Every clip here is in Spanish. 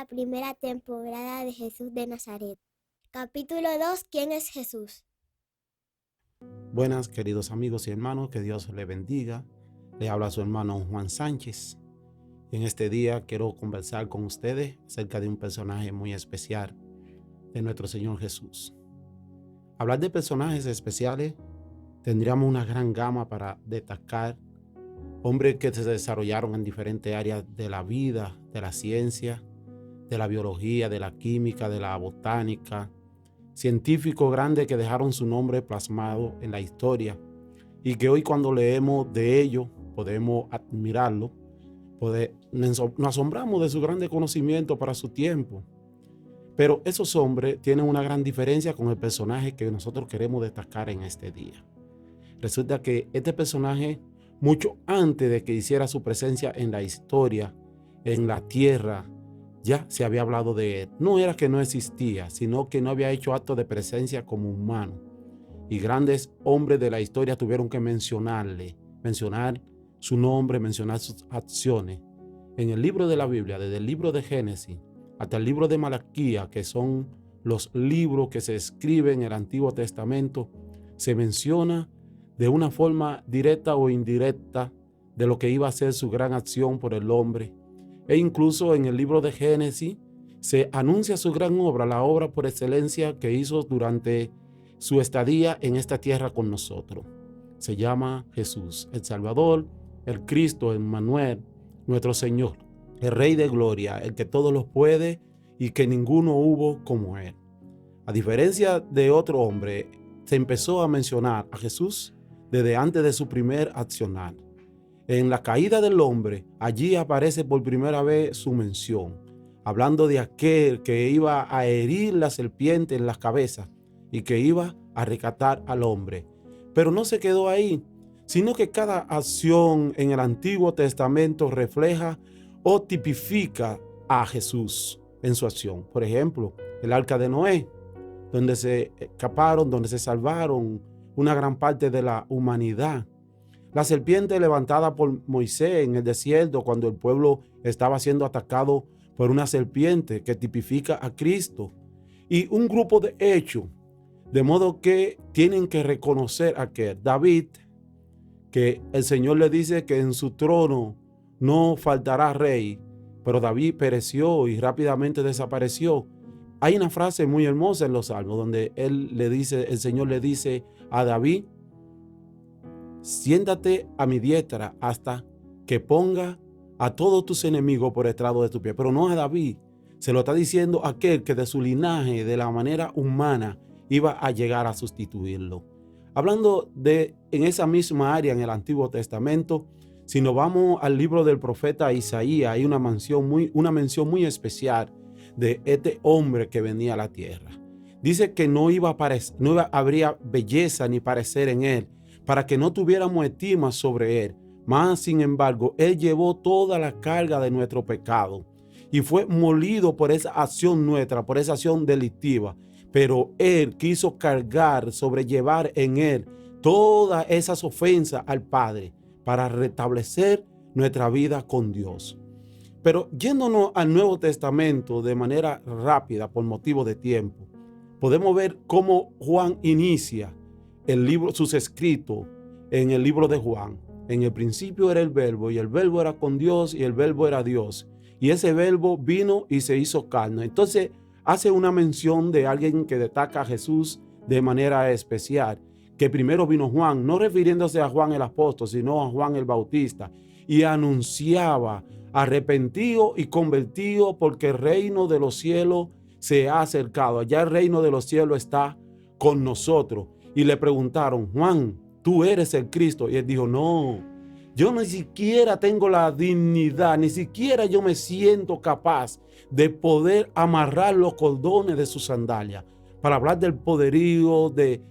primera temporada de Jesús de Nazaret. Capítulo 2. ¿Quién es Jesús? Buenas, queridos amigos y hermanos, que Dios les bendiga. Le habla su hermano Juan Sánchez. En este día quiero conversar con ustedes acerca de un personaje muy especial de nuestro Señor Jesús. Hablar de personajes especiales, tendríamos una gran gama para destacar. Hombres que se desarrollaron en diferentes áreas de la vida, de la ciencia, de la biología, de la química, de la botánica. Científicos grandes que dejaron su nombre plasmado en la historia y que hoy cuando leemos de ellos podemos admirarlo, nos asombramos de su grande conocimiento para su tiempo. Pero esos hombres tienen una gran diferencia con el personaje que nosotros queremos destacar en este día. Resulta que este personaje, mucho antes de que hiciera su presencia en la historia, en la tierra, ya se había hablado de él. No era que no existía, sino que no había hecho acto de presencia como humano. Y grandes hombres de la historia tuvieron que mencionar su nombre, mencionar sus acciones. En el libro de la Biblia, desde el libro de Génesis hasta el libro de Malaquías, que son los libros que se escriben en el Antiguo Testamento, se menciona de una forma directa o indirecta de lo que iba a ser su gran acción por el hombre. E incluso en el libro de Génesis se anuncia su gran obra, la obra por excelencia que hizo durante su estadía en esta tierra con nosotros. Se llama Jesús, el Salvador, el Cristo, el Emmanuel, nuestro Señor, el Rey de Gloria, el que todo lo puede y que ninguno hubo como Él. A diferencia de otro hombre, se empezó a mencionar a Jesús desde antes de su primer accionar. En la caída del hombre, allí aparece por primera vez su mención, hablando de aquel que iba a herir la serpiente en las cabezas y que iba a rescatar al hombre. Pero no se quedó ahí, sino que cada acción en el Antiguo Testamento refleja o tipifica a Jesús en su acción. Por ejemplo, el arca de Noé, donde se escaparon, donde se salvaron una gran parte de la humanidad. La serpiente levantada por Moisés en el desierto cuando el pueblo estaba siendo atacado por una serpiente que tipifica a Cristo. Y un grupo de hechos, de modo que tienen que reconocer a que David, que el Señor le dice que en su trono no faltará rey, pero David pereció y rápidamente desapareció. Hay una frase muy hermosa en los Salmos donde el Señor le dice a David: siéntate a mi diestra hasta que ponga a todos tus enemigos por estrado de tu pie. Pero no a David, se lo está diciendo a aquel que de su linaje, de la manera humana, iba a llegar a sustituirlo. Hablando de en esa misma área en el Antiguo Testamento, si nos vamos al libro del profeta Isaías, hay una mención muy especial de este hombre que venía a la tierra. Dice que no habría belleza ni parecer en él, para que no tuviéramos estima sobre él. Mas, sin embargo, él llevó toda la carga de nuestro pecado y fue molido por esa acción nuestra, por esa acción delictiva. Pero él quiso sobrellevar en él todas esas ofensas al Padre para restablecer nuestra vida con Dios. Pero yéndonos al Nuevo Testamento de manera rápida por motivo de tiempo, podemos ver cómo Juan inicia sus escritos en el libro de Juan. En el principio era el Verbo, y el Verbo era con Dios, y el Verbo era Dios. Y ese Verbo vino y se hizo carne. Entonces hace una mención de alguien que destaca a Jesús de manera especial, que primero vino Juan, no refiriéndose a Juan el apóstol, sino a Juan el Bautista, y anunciaba: arrepentido y convertido, porque el reino de los cielos se ha acercado. Allá el reino de los cielos está con nosotros. Y le preguntaron: Juan, ¿tú eres el Cristo? Y él dijo: no, yo ni siquiera tengo la dignidad, ni siquiera yo me siento capaz de poder amarrar los cordones de su sandalia, para hablar del poderío, de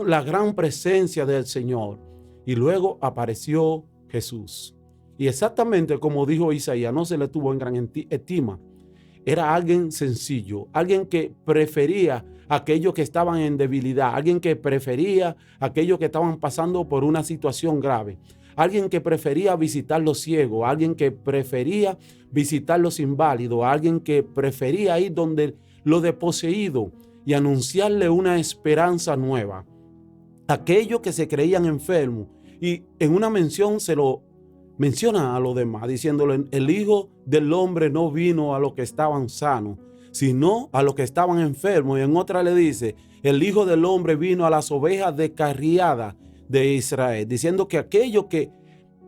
la gran presencia del Señor. Y luego apareció Jesús. Y exactamente como dijo Isaías, no se le tuvo en gran estima. Era alguien sencillo, alguien que prefería a aquellos que estaban en debilidad, alguien que prefería a aquellos que estaban pasando por una situación grave, alguien que prefería visitar los ciegos, alguien que prefería visitar los inválidos, alguien que prefería ir donde los desposeídos y anunciarle una esperanza nueva. Aquellos que se creían enfermos, y en una mención se lo menciona a los demás, diciéndole: el Hijo del Hombre no vino a los que estaban sanos, sino a los que estaban enfermos. Y en otra le dice: el Hijo del Hombre vino a las ovejas descarriadas de Israel, diciendo que aquellos que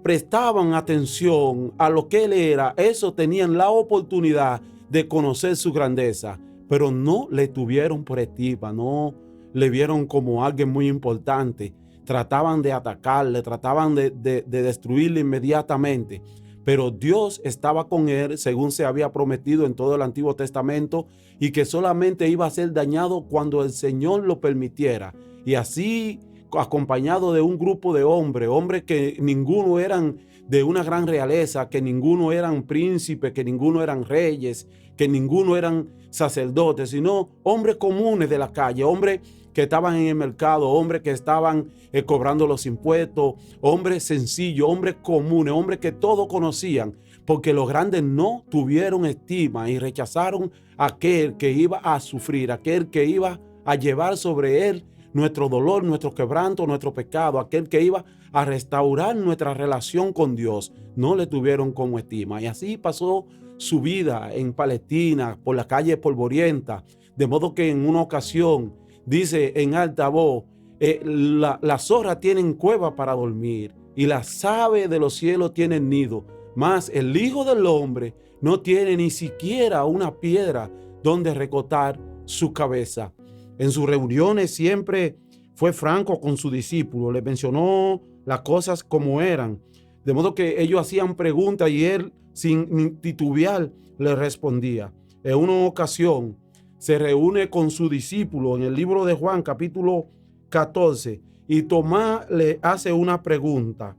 prestaban atención a lo que él era, esos tenían la oportunidad de conocer su grandeza, pero no le tuvieron por estima, no le vieron como alguien muy importante. Trataban de atacarle, trataban de destruirle inmediatamente. Pero Dios estaba con él, según se había prometido en todo el Antiguo Testamento, y que solamente iba a ser dañado cuando el Señor lo permitiera. Y así, acompañado de un grupo de hombres que ninguno eran de una gran realeza, que ninguno eran príncipes, que ninguno eran reyes, que ninguno eran sacerdotes, sino hombres comunes de la calle, hombres que estaban en el mercado, hombres que estaban cobrando los impuestos, hombres sencillos, hombres comunes, hombres que todos conocían, porque los grandes no tuvieron estima y rechazaron a aquel que iba a sufrir, aquel que iba a llevar sobre él nuestro dolor, nuestro quebranto, nuestro pecado, aquel que iba a restaurar nuestra relación con Dios. No le tuvieron como estima. Y así pasó su vida en Palestina, por la calle polvorienta, de modo que en una ocasión dice en alta voz: las zorras tienen cueva para dormir y las aves de los cielos tienen nido, mas el Hijo del Hombre no tiene ni siquiera una piedra donde recostar su cabeza. En sus reuniones siempre fue franco con sus discípulos, les mencionó las cosas como eran, de modo que ellos hacían preguntas y él, sin titubear, les respondía. En una ocasión se reúne con su discípulo en el libro de Juan, capítulo 14, y Tomás le hace una pregunta,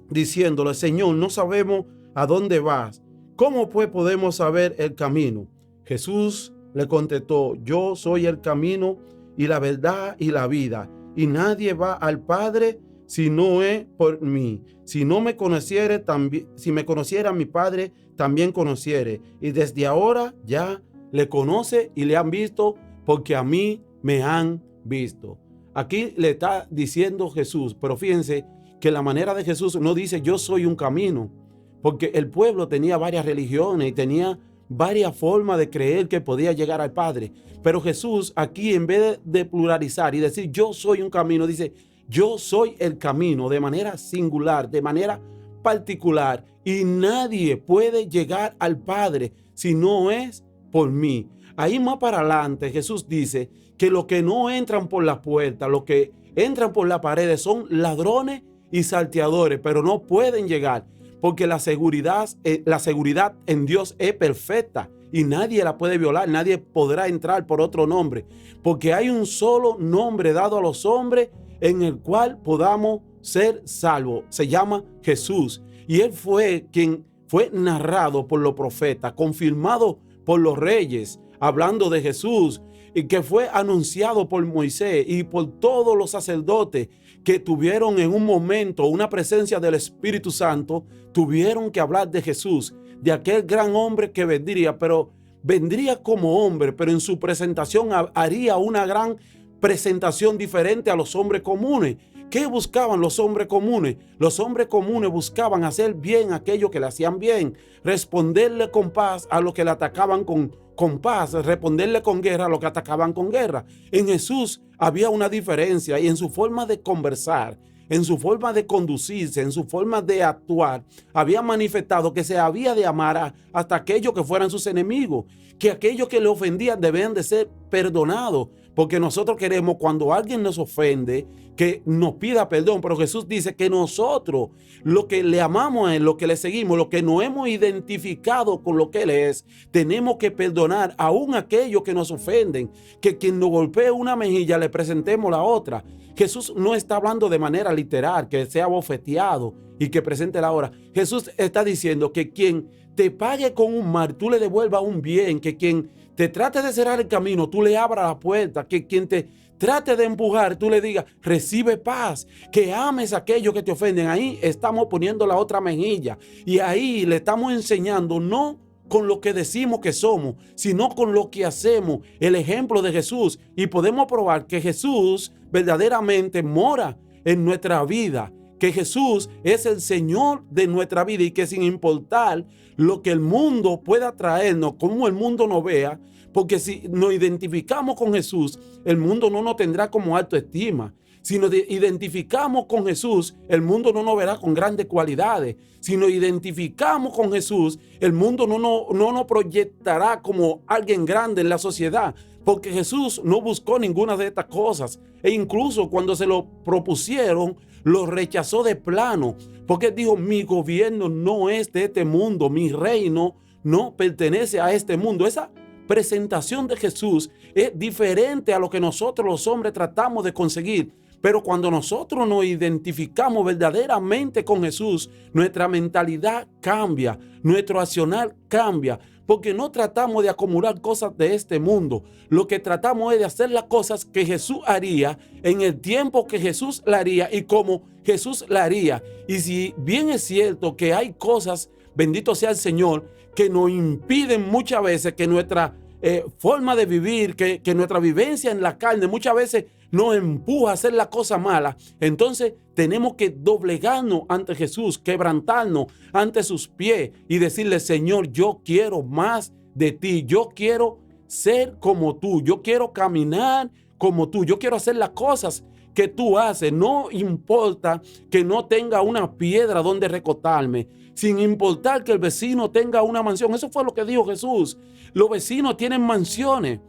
diciéndole: Señor, no sabemos a dónde vas, ¿cómo pues podemos saber el camino? Jesús le contestó: yo soy el camino y la verdad y la vida, y nadie va al Padre si no es por mí. Si me conociera mi Padre, también conociere, y desde ahora ya le conoce y le han visto, porque a mí me han visto. Aquí le está diciendo Jesús, pero fíjense que la manera de Jesús no dice yo soy un camino, porque el pueblo tenía varias religiones y tenía varias formas de creer que podía llegar al Padre. Pero Jesús aquí, en vez de pluralizar y decir yo soy un camino, dice yo soy el camino, de manera singular, de manera particular, y nadie puede llegar al Padre si no es por mí. Ahí más para adelante Jesús dice que los que no entran por la puerta, los que entran por las paredes son ladrones y salteadores, pero no pueden llegar porque la seguridad en Dios es perfecta y nadie la puede violar, nadie podrá entrar por otro nombre, porque hay un solo nombre dado a los hombres en el cual podamos ser salvos. Se llama Jesús, y él fue quien fue narrado por los profetas, confirmado por los reyes, hablando de Jesús, y que fue anunciado por Moisés y por todos los sacerdotes que tuvieron en un momento una presencia del Espíritu Santo. Tuvieron que hablar de Jesús, de aquel gran hombre que vendría, pero vendría como hombre, pero en su presentación haría una gran presentación diferente a los hombres comunes. ¿Qué buscaban los hombres comunes? Los hombres comunes buscaban hacer bien a aquellos que le hacían bien, responderle con paz a los que le atacaban con paz, responderle con guerra a los que atacaban con guerra. En Jesús había una diferencia, y en su forma de conversar, en su forma de conducirse, en su forma de actuar, había manifestado que se había de amar hasta aquellos que fueran sus enemigos, que aquellos que le ofendían debían de ser perdonados, porque nosotros queremos, cuando alguien nos ofende, que nos pida perdón, pero Jesús dice que nosotros, lo que le amamos a él, lo que le seguimos, lo que nos hemos identificado con lo que él es, tenemos que perdonar aún a aquellos que nos ofenden, que quien nos golpee una mejilla le presentemos la otra. Jesús no está hablando de manera literal, que sea bofeteado y que presente la otra. Jesús está diciendo que quien te pague con un mal, tú le devuelvas un bien, que quien te trate de cerrar el camino, tú le abras la puerta, que quien te trate de empujar, tú le digas, recibe paz, que ames a aquellos que te ofenden. Ahí estamos poniendo la otra mejilla y ahí le estamos enseñando no con lo que decimos que somos, sino con lo que hacemos, el ejemplo de Jesús. Y podemos probar que Jesús verdaderamente mora en nuestra vida, que Jesús es el Señor de nuestra vida y que sin importar lo que el mundo pueda traernos, como el mundo nos vea, porque si nos identificamos con Jesús, el mundo no nos tendrá como autoestima. Si nos identificamos con Jesús, el mundo no nos verá con grandes cualidades. Si nos identificamos con Jesús, el mundo no nos proyectará como alguien grande en la sociedad, porque Jesús no buscó ninguna de estas cosas. E incluso cuando se lo propusieron, lo rechazó de plano, porque dijo, mi gobierno no es de este mundo, mi reino no pertenece a este mundo. Esa presentación de Jesús es diferente a lo que nosotros los hombres tratamos de conseguir. Pero cuando nosotros nos identificamos verdaderamente con Jesús, nuestra mentalidad cambia, nuestro accionar cambia, porque no tratamos de acumular cosas de este mundo. Lo que tratamos es de hacer las cosas que Jesús haría en el tiempo que Jesús la haría y como Jesús la haría. Y si bien es cierto que hay cosas, bendito sea el Señor, que nos impiden muchas veces que nuestra forma de vivir, que nuestra vivencia en la carne muchas veces nos empuja a hacer la cosa mala, entonces tenemos que doblegarnos ante Jesús, quebrantarnos ante sus pies y decirle, Señor, yo quiero más de ti, yo quiero ser como tú, yo quiero caminar como tú, yo quiero hacer las cosas que tú haces, no importa que no tenga una piedra donde recostarme, sin importar que el vecino tenga una mansión. Eso fue lo que dijo Jesús. Los vecinos tienen mansiones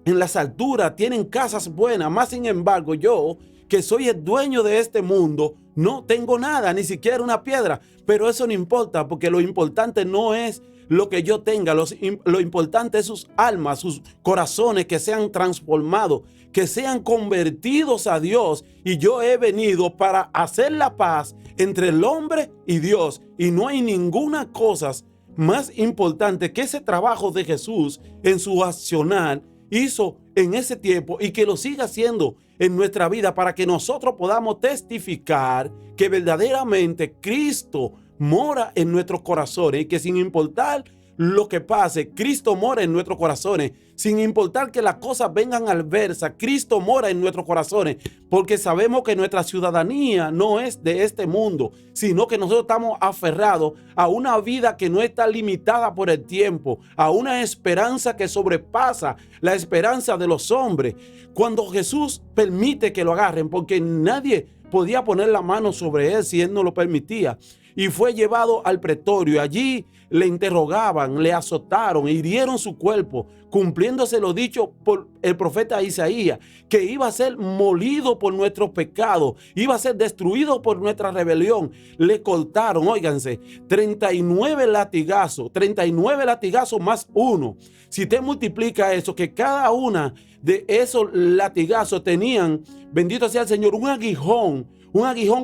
en las alturas, tienen casas buenas, más sin embargo yo, que soy el dueño de este mundo, no tengo nada, ni siquiera una piedra, pero eso no importa, porque lo importante no es lo que yo tenga, lo importante es sus almas, sus corazones que sean transformados, que sean convertidos a Dios. Y yo he venido para hacer la paz entre el hombre y Dios, y no hay ninguna cosa más importante que ese trabajo de Jesús en su accionar hizo en ese tiempo y que lo siga haciendo en nuestra vida, para que nosotros podamos testificar que verdaderamente Cristo mora en nuestros corazones y que sin importar lo que pase, Cristo mora en nuestros corazones. Sin importar que las cosas vengan adversas, Cristo mora en nuestros corazones, porque sabemos que nuestra ciudadanía no es de este mundo, sino que nosotros estamos aferrados a una vida que no está limitada por el tiempo, a una esperanza que sobrepasa la esperanza de los hombres. Cuando Jesús permite que lo agarren, porque nadie podía poner la mano sobre él si él no lo permitía, y fue llevado al pretorio. Allí le interrogaban, le azotaron, hirieron su cuerpo, cumpliéndose lo dicho por el profeta Isaías, que iba a ser molido por nuestros pecados, iba a ser destruido por nuestra rebelión. Le cortaron, óiganse, 39 latigazos más uno. Si usted multiplica eso, que cada una de esos latigazos tenían, bendito sea el Señor, un aguijón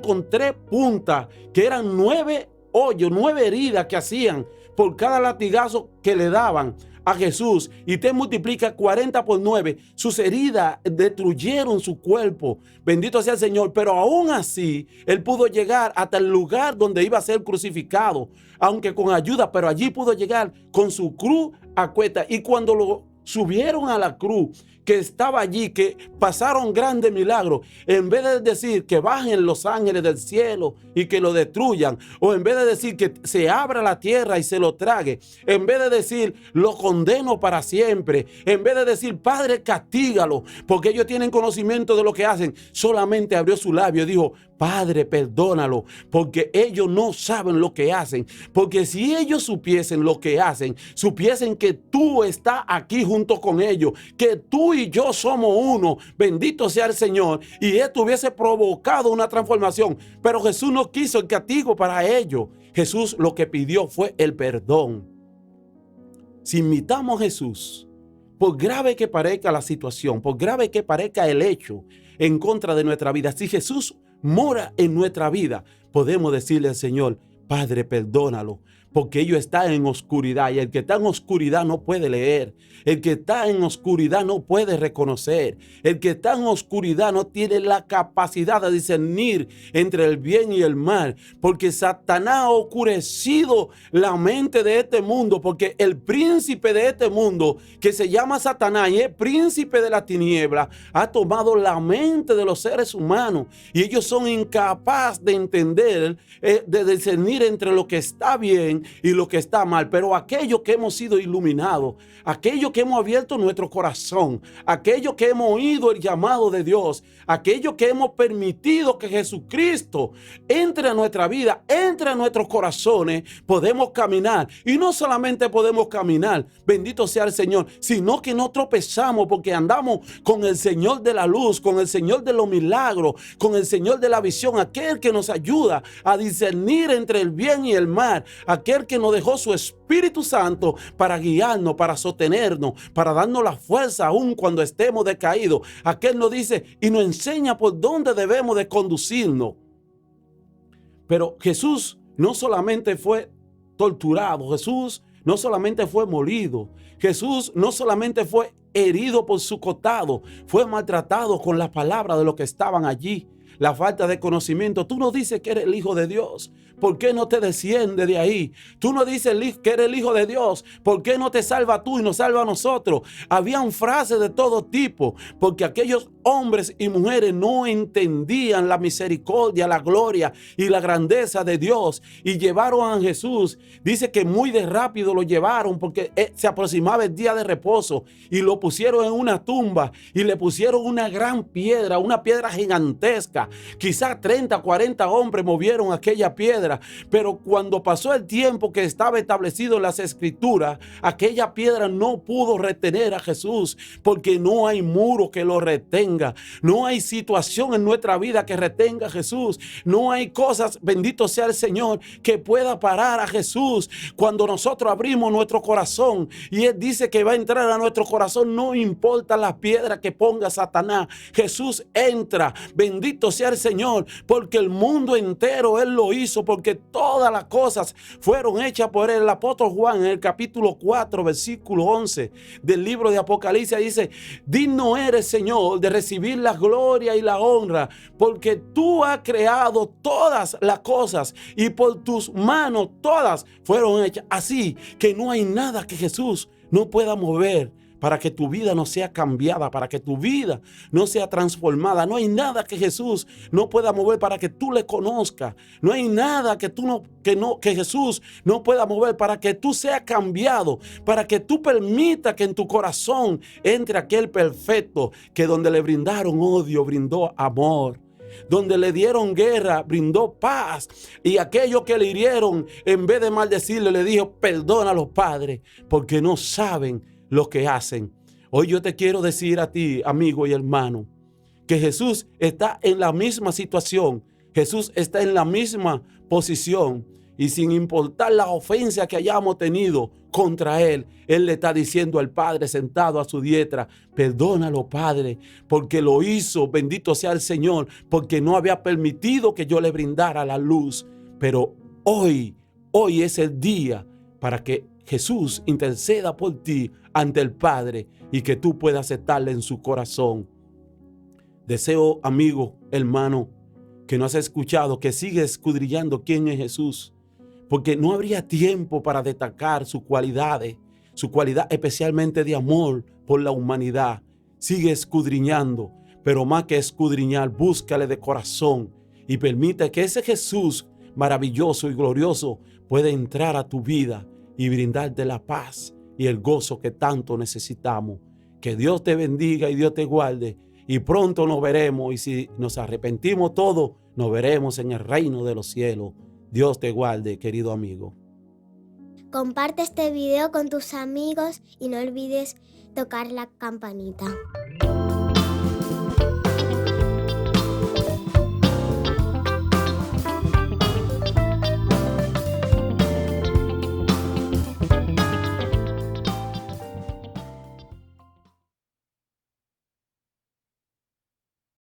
con 3 puntas, que eran 9 hoyos, 9 heridas que hacían por cada latigazo que le daban a Jesús. Y te multiplica 40 por 9. Sus heridas destruyeron su cuerpo. Bendito sea el Señor. Pero aún así, él pudo llegar hasta el lugar donde iba a ser crucificado, aunque con ayuda, pero allí pudo llegar con su cruz a cuesta. Y cuando lo subieron a la cruz, que estaba allí, que pasaron grandes milagros, en vez de decir que bajen los ángeles del cielo y que lo destruyan, o en vez de decir que se abra la tierra y se lo trague, en vez de decir lo condeno para siempre, en vez de decir Padre castígalo, porque ellos tienen conocimiento de lo que hacen, solamente abrió su labio y dijo, Padre, perdónalo, porque ellos no saben lo que hacen. Porque si ellos supiesen lo que hacen, supiesen que tú estás aquí junto con ellos, que tú y yo somos uno, bendito sea el Señor, y esto hubiese provocado una transformación. Pero Jesús no quiso el castigo para ellos. Jesús lo que pidió fue el perdón. Si imitamos a Jesús, por grave que parezca la situación, por grave que parezca el hecho en contra de nuestra vida, si Jesús mora en nuestra vida, podemos decirle al Señor, Padre, perdónalo, porque ellos están en oscuridad, y el que está en oscuridad no puede leer. El que está en oscuridad no puede reconocer. El que está en oscuridad no tiene la capacidad de discernir entre el bien y el mal, porque Satanás ha oscurecido la mente de este mundo, porque el príncipe de este mundo, que se llama Satanás y es príncipe de la tiniebla, ha tomado la mente de los seres humanos, y ellos son incapaces de entender, de discernir entre lo que está bien y lo que está mal. Pero aquellos que hemos sido iluminados, aquellos que hemos abierto nuestro corazón, aquellos que hemos oído el llamado de Dios, aquellos que hemos permitido que Jesucristo entre a nuestra vida, entre a nuestros corazones, podemos caminar. Y no solamente podemos caminar, bendito sea el Señor, sino que no tropezamos, porque andamos con el Señor de la luz, con el Señor de los milagros, con el Señor de la visión, aquel que nos ayuda a discernir entre el bien y el mal, aquel que nos dejó su Espíritu Santo para guiarnos, para sostenernos, para darnos la fuerza aún cuando estemos decaídos. Aquel nos dice y nos enseña por dónde debemos de conducirnos. Pero Jesús no solamente fue torturado, Jesús no solamente fue molido, Jesús no solamente fue herido por su costado, fue maltratado con las palabras de los que estaban allí. La falta de conocimiento. Tú no dices que eres el Hijo de Dios, ¿por qué no te desciende de ahí? Tú no dices que eres el Hijo de Dios, ¿por qué no te salva tú y nos salva a nosotros? Habían frases de todo tipo, porque aquellos hombres y mujeres no entendían la misericordia, la gloria y la grandeza de Dios, y llevaron a Jesús. Dice que muy de rápido lo llevaron, porque se aproximaba el día de reposo, y lo pusieron en una tumba y le pusieron una gran piedra, una piedra gigantesca. Quizás 30, 40 hombres movieron aquella piedra, pero cuando pasó el tiempo que estaba establecido en las Escrituras, aquella piedra no pudo retener a Jesús, porque no hay muro que lo retenga, no hay situación en nuestra vida que retenga a Jesús, no hay cosas, bendito sea el Señor, que pueda parar a Jesús. Cuando nosotros abrimos nuestro corazón y Él dice que va a entrar a nuestro corazón, no importa la piedra que ponga Satanás, Jesús entra. Bendito sea el Señor, porque el mundo entero Él lo hizo, porque todas las cosas fueron hechas por Él. El apóstol Juan, en el capítulo 4, versículo 11 del libro de Apocalipsis, dice: digno eres, Señor, de recibir la gloria y la honra, porque tú has creado todas las cosas y por tus manos todas fueron hechas. Así que no hay nada que Jesús no pueda mover para que tu vida no sea cambiada, para que tu vida no sea transformada. No hay nada que Jesús no pueda mover para que tú le conozcas. No hay nada que Jesús no pueda mover para que tú seas cambiado, para que tú permitas que en tu corazón entre aquel perfecto, que donde le brindaron odio, brindó amor. Donde le dieron guerra, brindó paz. Y aquellos que le hirieron, en vez de maldecirle, le dijo: perdónalos, Padre, porque no saben lo que hacen. Hoy yo te quiero decir a ti, amigo y hermano, que Jesús está en la misma situación. Jesús está en la misma posición. Y sin importar la ofensa que hayamos tenido contra Él, Él le está diciendo al Padre sentado a su diestra: perdónalo, Padre, porque lo hizo, bendito sea el Señor, porque no había permitido que yo le brindara la luz. Pero hoy es el día para que Jesús interceda por ti ante el Padre y que tú puedas aceptarle en su corazón. Deseo, amigo, hermano, que no has escuchado, que sigas escudriñando quién es Jesús, porque no habría tiempo para destacar su cualidad especialmente de amor por la humanidad. Sigue escudriñando, pero más que escudriñar, búscale de corazón y permite que ese Jesús maravilloso y glorioso pueda entrar a tu vida y brindarte la paz y el gozo que tanto necesitamos. Que Dios te bendiga y Dios te guarde, y pronto nos veremos, y si nos arrepentimos todos, nos veremos en el reino de los cielos. Dios te guarde, querido amigo. Comparte este video con tus amigos y no olvides tocar la campanita.